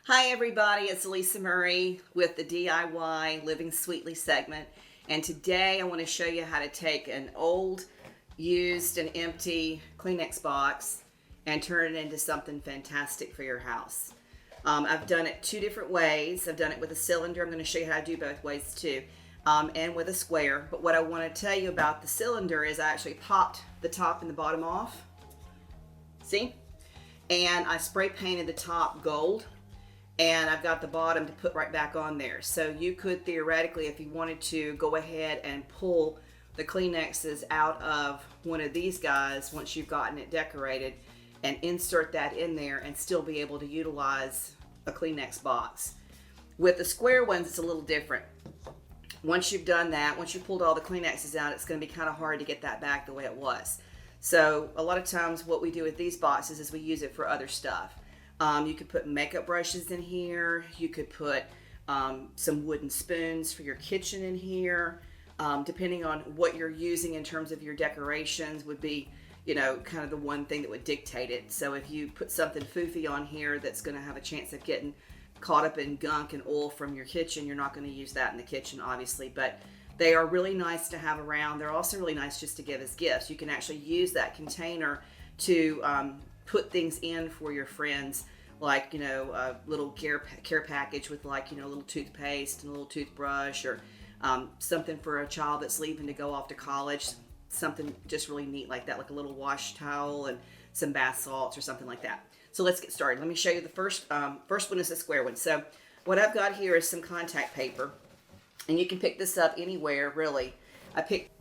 Hi everybody, it's Alisa Murray with the DIY Living Sweetly segment, and today I want to show you how to take an old, used and empty Kleenex box and turn it into something fantastic for your house. I've done it two different ways. I've done it with a cylinder. I'm going to show you how to do both ways too, and with a square. But what I want to tell you about the cylinder is I actually popped the top and the bottom off. See? And I spray painted the top gold. And I've got the bottom to put right back on there. So you could theoretically, if you wanted to, go ahead and pull the Kleenexes out of one of these guys once you've gotten it decorated and insert that in there and still be able to utilize a Kleenex box. With the square ones, it's a little different. Once you've done that, once you pulled all the Kleenexes out, it's going to be kind of hard to get that back the way it was. So a lot of times what we do with these boxes is we use it for other stuff. You could put makeup brushes in here. You could put some wooden spoons for your kitchen in here. Depending on what you're using in terms of your decorations would be, kind of the one thing that would dictate it. So if you put something foofy on here that's going to have a chance of getting caught up in gunk and oil from your kitchen, you're not going to use that in the kitchen, obviously. But they are really nice to have around. They're also really nice just to give as gifts. You can actually use that container to put things in for your friends, like a little care package with a little toothpaste and a little toothbrush, or something for a child that's leaving to go off to college, something just really neat like that, like a little wash towel and some bath salts or something like that. So let's get started. Let me show you the first one is the square one. So what I've got here is some contact paper, and you can pick this up anywhere really. I picked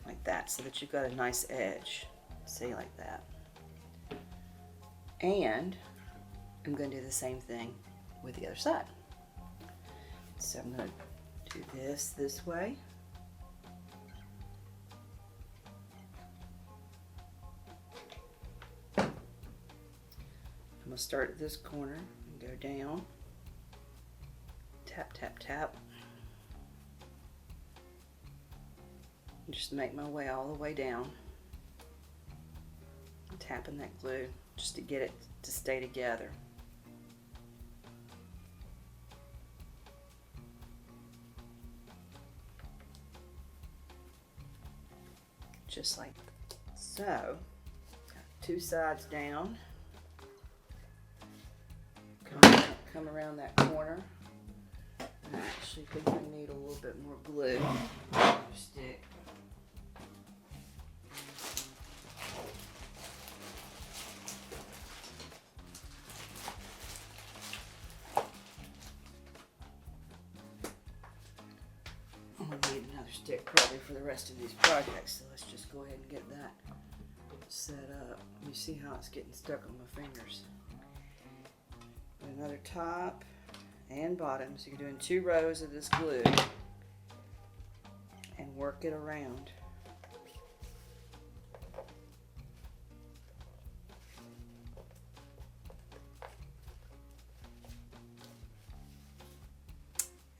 like that so that you've got a nice edge. See, like that. And I'm going to do the same thing with the other side. So I'm going to do this way. I'm going to start at this corner and go down. Tap, tap, tap. Just make my way all the way down, tapping that glue just to get it to stay together. Just like so. Got two sides down. Come around that corner. I actually think I need a little bit more glue. Stick. Need another stick probably for the rest of these projects, so let's just go ahead and get that set up. You see how it's getting stuck on my fingers. Another top and bottom, so you're doing 2 rows of this glue and work it around.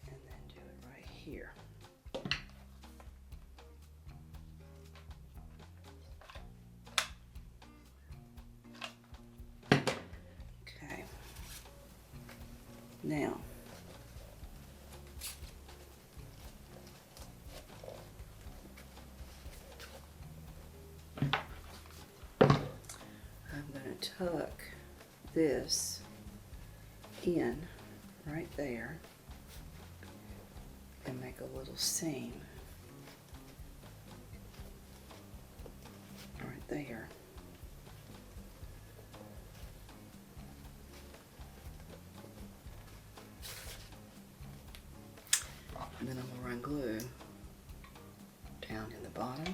And then do it right here. Now, I'm going to tuck this in right there and make a little seam right there. And then I'm going to run glue down in the bottom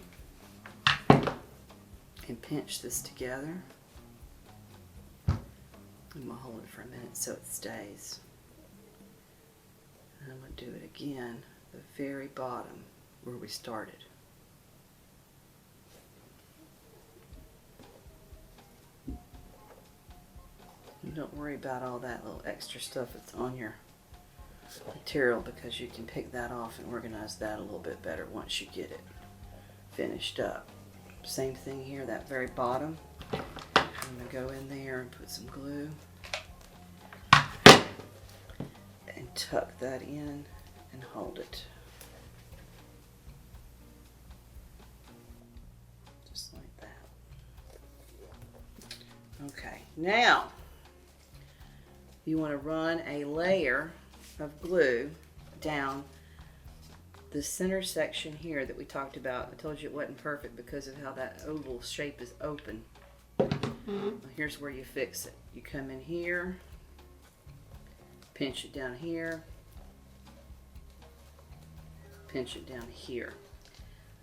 and pinch this together. I'm going to hold it for a minute so it stays. And I'm going to do it again, the very bottom where we started. And don't worry about all that little extra stuff that's on your material, because you can pick that off and organize that a little bit better once you get it finished up. Same thing here, that very bottom. I'm going to go in there and put some glue and tuck that in and hold it. Just like that. Okay, now you want to run a layer of glue down the center section here that we talked about. I told you it wasn't perfect because of how that oval shape is open. Well, here's where you fix it. You come in here, pinch it down here, pinch it down here,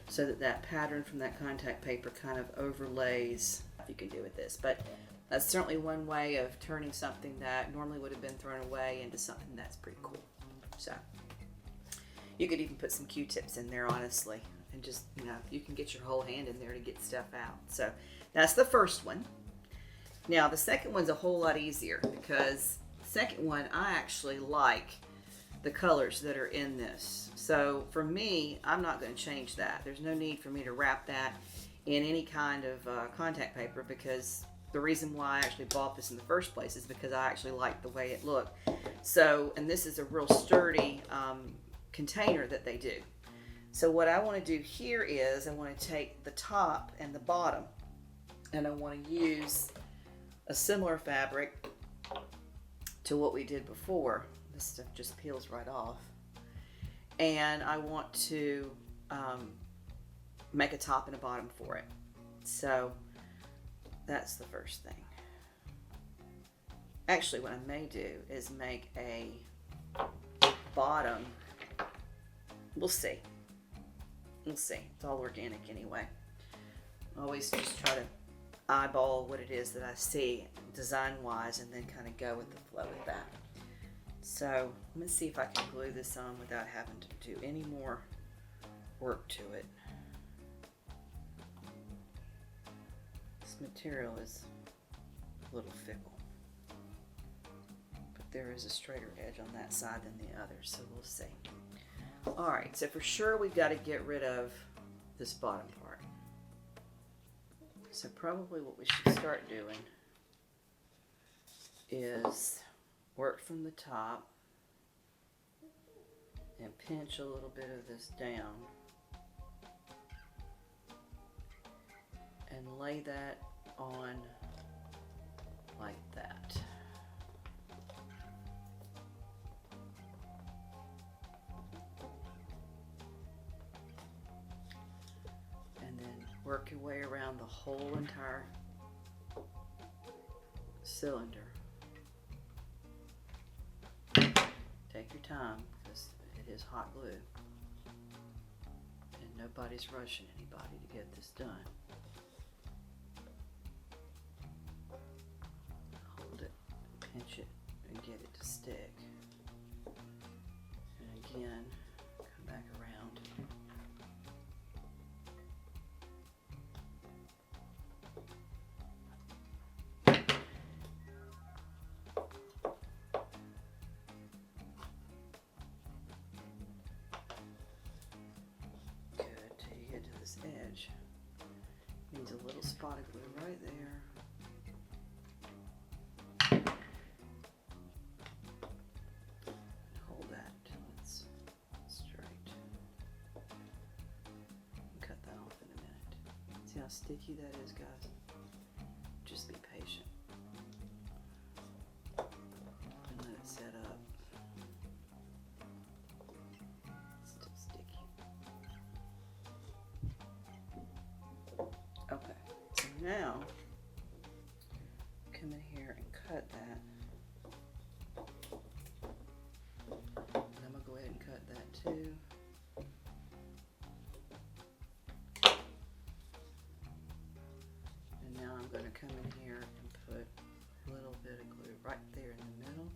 so that that pattern from that contact paper kind of overlays. You can do with this, but that's certainly one way of turning something that normally would have been thrown away into something that's pretty cool. So you could even put some Q-tips in there, honestly, and just, you know, you can get your whole hand in there to get stuff out. So that's the first one. Now the second one's a whole lot easier because the second one, I actually like the colors that are in this. So for me, I'm not going to change that. There's no need for me to wrap that in any kind of contact paper, because the reason why I actually bought this in the first place is because I actually like the way it looked. So, and this is a real sturdy container that they do. So what I want to do here is I want to take the top and the bottom, and I want to use a similar fabric to what we did before. This stuff just peels right off. And I want to make a top and a bottom for it. So that's the first thing. Actually, what I may do is make a bottom. We'll see. We'll see. It's all organic anyway. I always just try to eyeball what it is that I see design-wise and then kind of go with the flow with that. So let me see if I can glue this on without having to do any more work to it. This material is a little fickle, but there is a straighter edge on that side than the other, so we'll see. Alright, so for sure we've got to get rid of this bottom part. So probably what we should start doing is work from the top and pinch a little bit of this down and lay that on like that. And then work your way around the whole entire cylinder. Take your time because it is hot glue and nobody's rushing anybody to get this done. Hold it, pinch it, and get it to stick. And again, come back around. Edge needs a little spot of glue right there. And hold that till it's straight. Cut that off in a minute. See how sticky that is, guys? Just be patient and let it set up. Still sticky. Okay, so now come in here and cut that. And I'm going to go ahead and cut that too. And now I'm going to come in here and put a little bit of glue right there in the middle.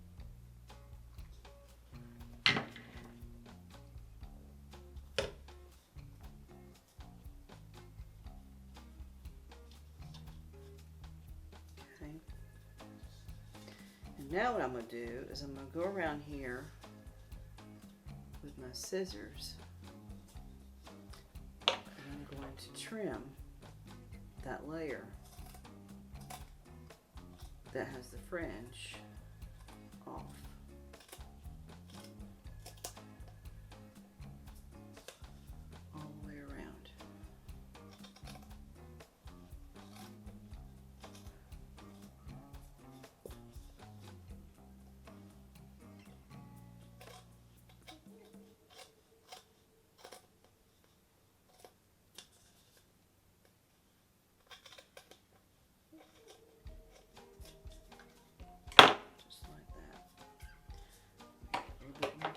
And now what I'm going to do is I'm going to go around here with my scissors and I'm going to trim that layer that has the fringe off. All the way around.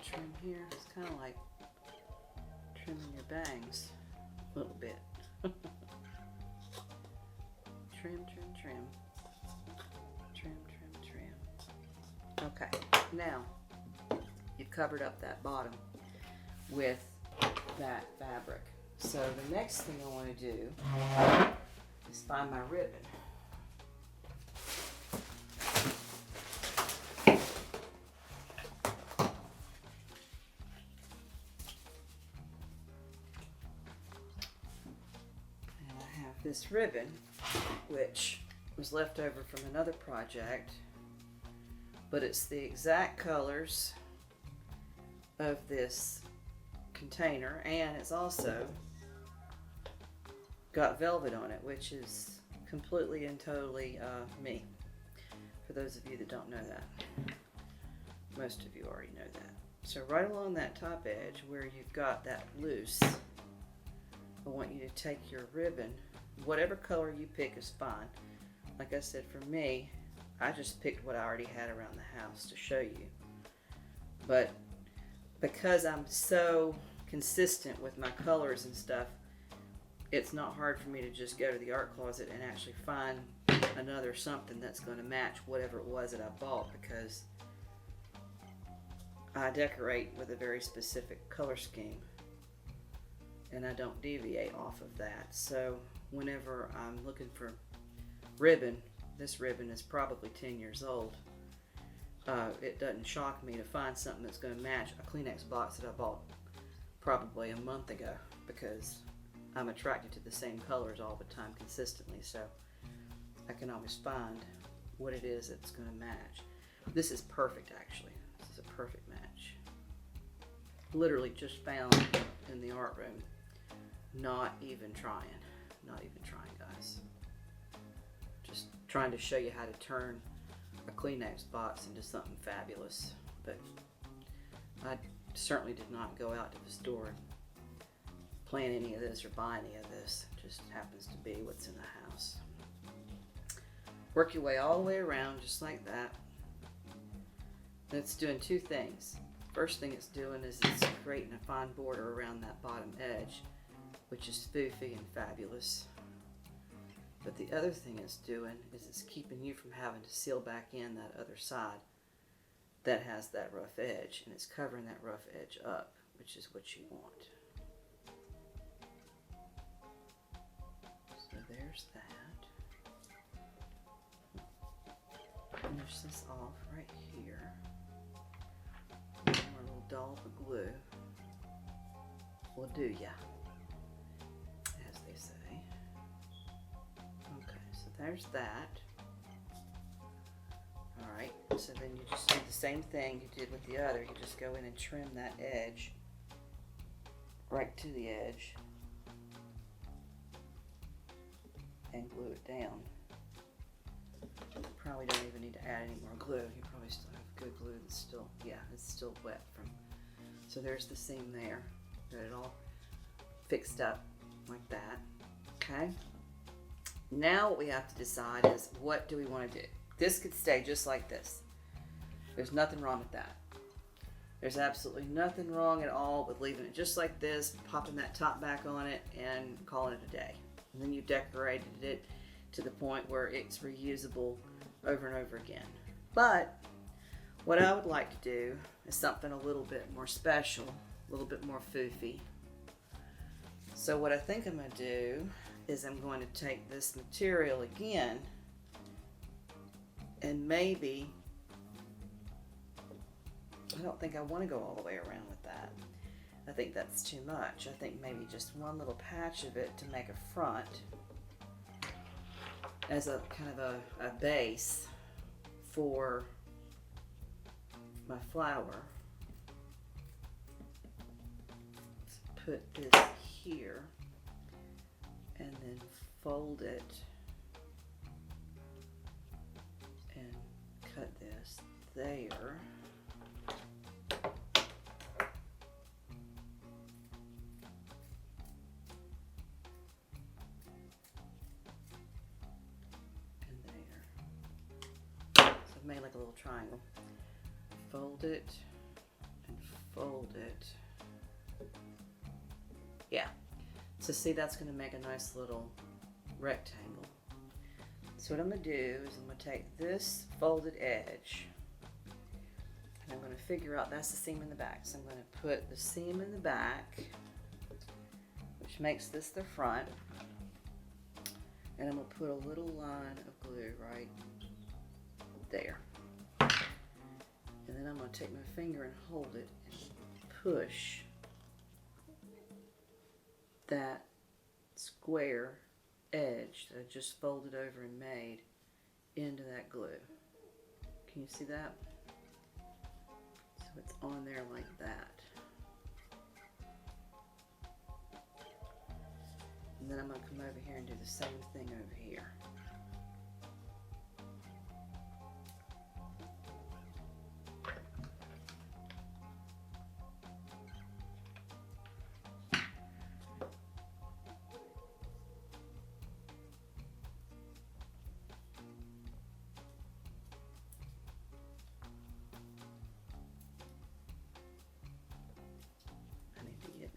Trim here. It's kind of like trimming your bangs a little bit. Trim, trim, trim. Trim, trim, trim. Okay, now you've covered up that bottom with that fabric. So the next thing I want to do is find my ribbon. This ribbon, which was left over from another project, but it's the exact colors of this container, and it's also got velvet on it, which is completely and totally me, for those of you that don't know that. Most of you already know that. So right along that top edge where you've got that loose, I want you to take your ribbon. Whatever color you pick is fine. Like I said, for me, I just picked what I already had around the house to show you. But because I'm so consistent with my colors and stuff, it's not hard for me to just go to the art closet and actually find another something that's going to match whatever it was that I bought, because I decorate with a very specific color scheme and I don't deviate off of that. So whenever I'm looking for ribbon, this ribbon is probably 10 years old. It doesn't shock me to find something that's going to match a Kleenex box that I bought probably a month ago, because I'm attracted to the same colors all the time consistently, so I can always find what it is that's going to match. This is perfect, actually. This is a perfect match. Literally just found in the art room. Not even trying, guys. Just trying to show you how to turn a Kleenex box into something fabulous. But I certainly did not go out to the store and plan any of this or buy any of this. It just happens to be what's in the house. Work your way all the way around just like that. And it's doing two things. First thing it's doing is it's creating a fine border around that bottom edge, which is foofy and fabulous. But the other thing it's doing is it's keeping you from having to seal back in that other side that has that rough edge, and it's covering that rough edge up, which is what you want. So there's that. Finish this off right here. One more little dollop of glue will do ya, as they say. Okay, so there's that. Alright, so then you just do the same thing you did with the other. You just go in and trim that edge right to the edge and glue it down. Probably don't even need to add any more glue. You probably still have good glue that's still, yeah, it's still wet from. So there's the seam there. Got it all fixed up like that. Okay. Now what we have to decide is, what do we want to do? This could stay just like this. There's nothing wrong with that. There's absolutely nothing wrong at all with leaving it just like this, popping that top back on it, and calling it a day. And then you've decorated it to the point where it's reusable over and over again. But what I would like to do is something a little bit more special, a little bit more foofy. So what I think I'm going to do is I'm going to take this material again, and maybe, I don't think I want to go all the way around with that. I think that's too much. I think maybe just one little patch of it to make a front as a kind of a base for my flower. Let's put this here and then fold it and cut this there. Made like a little triangle. Fold it and fold it. Yeah. So see, that's going to make a nice little rectangle. So what I'm going to do is I'm going to take this folded edge and I'm going to figure out that's the seam in the back. So I'm going to put the seam in the back, which makes this the front, and I'm going to put a little line of glue right there. And then I'm going to take my finger and hold it and push that square edge that I just folded over and made into that glue. Can you see that? So it's on there like that. And then I'm going to come over here and do the same thing over here.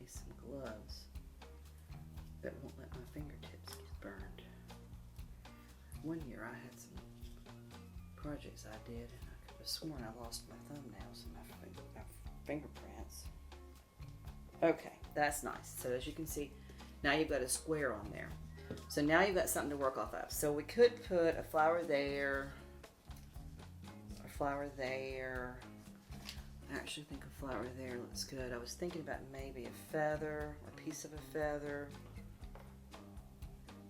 Some gloves that won't let my fingertips get burned. One year I had some projects I did and I could have sworn I lost my thumbnails and my fingerprints. Okay, that's nice. So as you can see, now you've got a square on there. So now you've got something to work off of. So we could put a flower there, a flower there. I actually think a flower there looks good. I was thinking about maybe a feather, or a piece of a feather.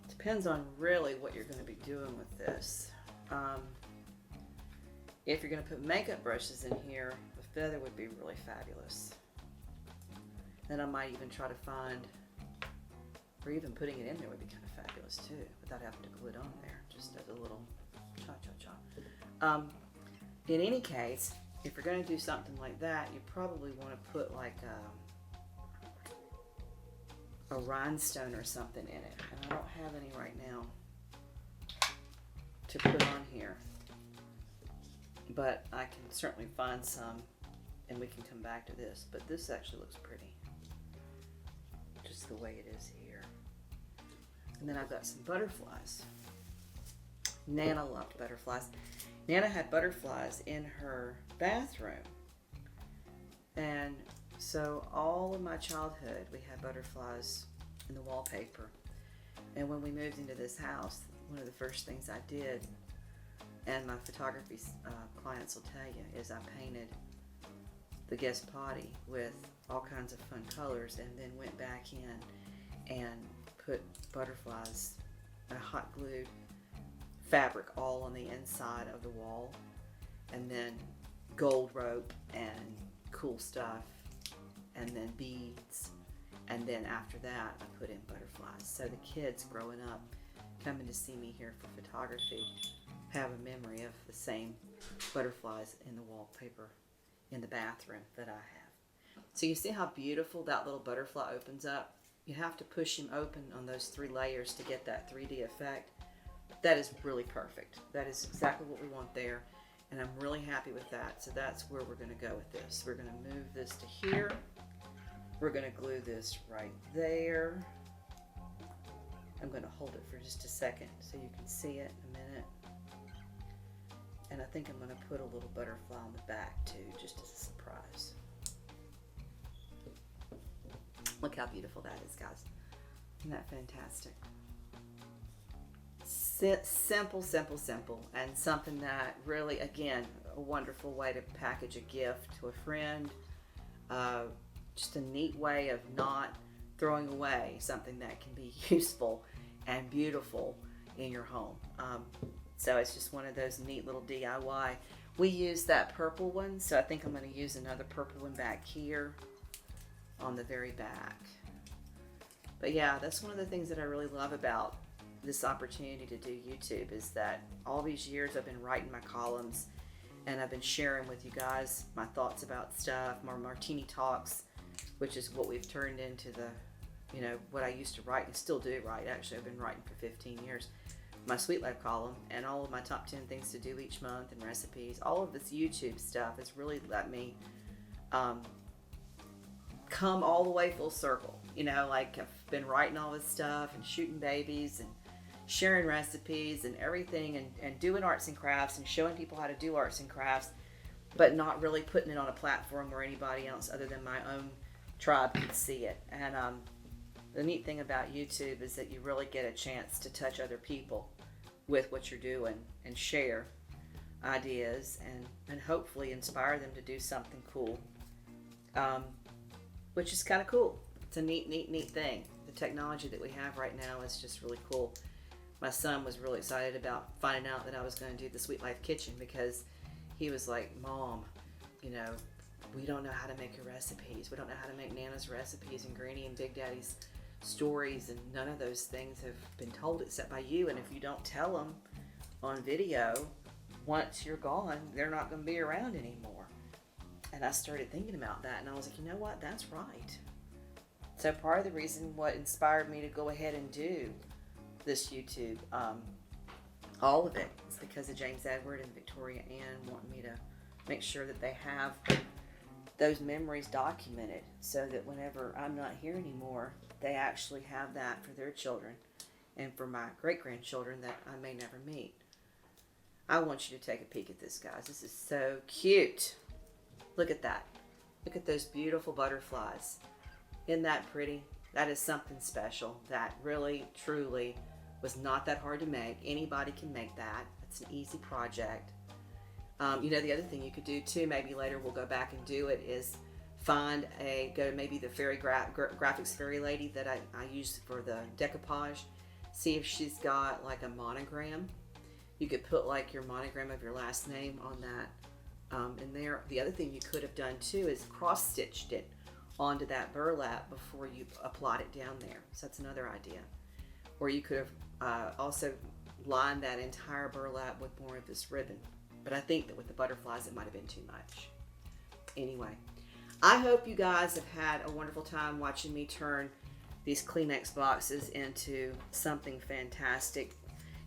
Depends on really what you're going to be doing with this. If you're going to put makeup brushes in here, a feather would be really fabulous. Then I might even try to find, or even putting it in there would be kind of fabulous too, without having to glue it on there, just as a little cha-cha-cha. In any case, if you're going to do something like that, you probably want to put like a rhinestone or something in it. And I don't have any right now to put on here. But I can certainly find some and we can come back to this. But this actually looks pretty, just the way it is here. And then I've got some butterflies. Nana loved butterflies. Nana had butterflies in her bathroom, and so all of my childhood we had butterflies in the wallpaper. And when we moved into this house, one of the first things I did, and my photography clients will tell you, is I painted the guest potty with all kinds of fun colors and then went back in and put butterflies, hot glued fabric all on the inside of the wall, and then gold rope and cool stuff, and then beads, and then after that I put in butterflies. So the kids growing up coming to see me here for photography have a memory of the same butterflies in the wallpaper in the bathroom that I have. So you see how beautiful that little butterfly opens up? You have to push him open on those 3 layers to get that 3D effect. That is really perfect. That is exactly what we want there, and I'm really happy with that. So that's where we're going to go with this. We're going to move this to here. We're going to glue this right there. I'm going to hold it for just a second so you can see it in a minute. And I think I'm going to put a little butterfly on the back too, just as a surprise. Look how beautiful that is, guys. Isn't that fantastic? Simple, simple, simple, and something that really, again, a wonderful way to package a gift to a friend. Just a neat way of not throwing away something that can be useful and beautiful in your home. So it's just one of those neat little DIY. We used that purple one, so I think I'm going to use another purple one back here on the very back. But yeah, that's one of the things that I really love about this opportunity to do YouTube, is that all these years I've been writing my columns and I've been sharing with you guys my thoughts about stuff, my martini talks, which is what we've turned into the, you know, what I used to write and still do write. Actually, I've been writing for 15 years. My Sweet Life column and all of my top 10 things to do each month and recipes. All of this YouTube stuff has really let me come all the way full circle. You know, like I've been writing all this stuff and shooting babies and sharing recipes and everything, and doing arts and crafts and showing people how to do arts and crafts, but not really putting it on a platform where anybody else other than my own tribe can see it. And the neat thing about YouTube is that you really get a chance to touch other people with what you're doing and share ideas and hopefully inspire them to do something cool, which is kind of cool. It's a neat thing. The technology that we have right now is just really cool. My son was really excited about finding out that I was going to do the Sweet Life Kitchen, because he was like, Mom, you know, we don't know how to make your recipes. We don't know how to make Nana's recipes and Granny and Big Daddy's stories, and none of those things have been told except by you. And if you don't tell them on video, once you're gone, they're not going to be around anymore. And I started thinking about that, and I was like, you know what? That's right. So part of the reason what inspired me to go ahead and do this YouTube, all of it, is because of James Edward and Victoria Ann wanting me to make sure that they have those memories documented, so that whenever I'm not here anymore, they actually have that for their children and for my great-grandchildren that I may never meet. I want you to take a peek at this, guys. This is so cute. Look at that. Look at those beautiful butterflies. Isn't that pretty? That is something special. That really, truly was not that hard to make. Anybody can make that. It's an easy project. You know, the other thing you could do too, maybe later we'll go back and do it, is go to maybe the fairy graphics fairy lady that I use for the decoupage. See if she's got like a monogram. You could put like your monogram of your last name on that in there. The other thing you could have done too is cross-stitched it onto that burlap before you applied it down there. So that's another idea. Or you could have also lined that entire burlap with more of this ribbon. But I think that with the butterflies, it might have been too much. Anyway, I hope you guys have had a wonderful time watching me turn these Kleenex boxes into something fantastic.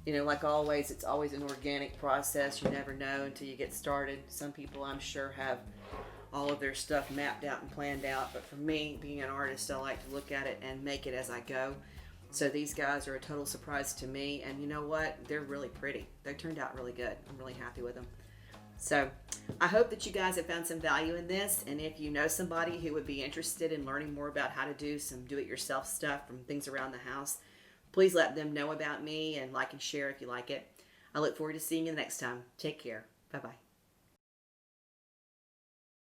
You know, like always, it's always an organic process. You never know until you get started. Some people, I'm sure, have all of their stuff mapped out and planned out. But for me, being an artist, I like to look at it and make it as I go. So these guys are a total surprise to me, and you know what? They're really pretty. They turned out really good. I'm really happy with them. So I hope that you guys have found some value in this, and if you know somebody who would be interested in learning more about how to do some do-it-yourself stuff from things around the house, please let them know about me and like and share if you like it. I look forward to seeing you next time. Take care. Bye-bye.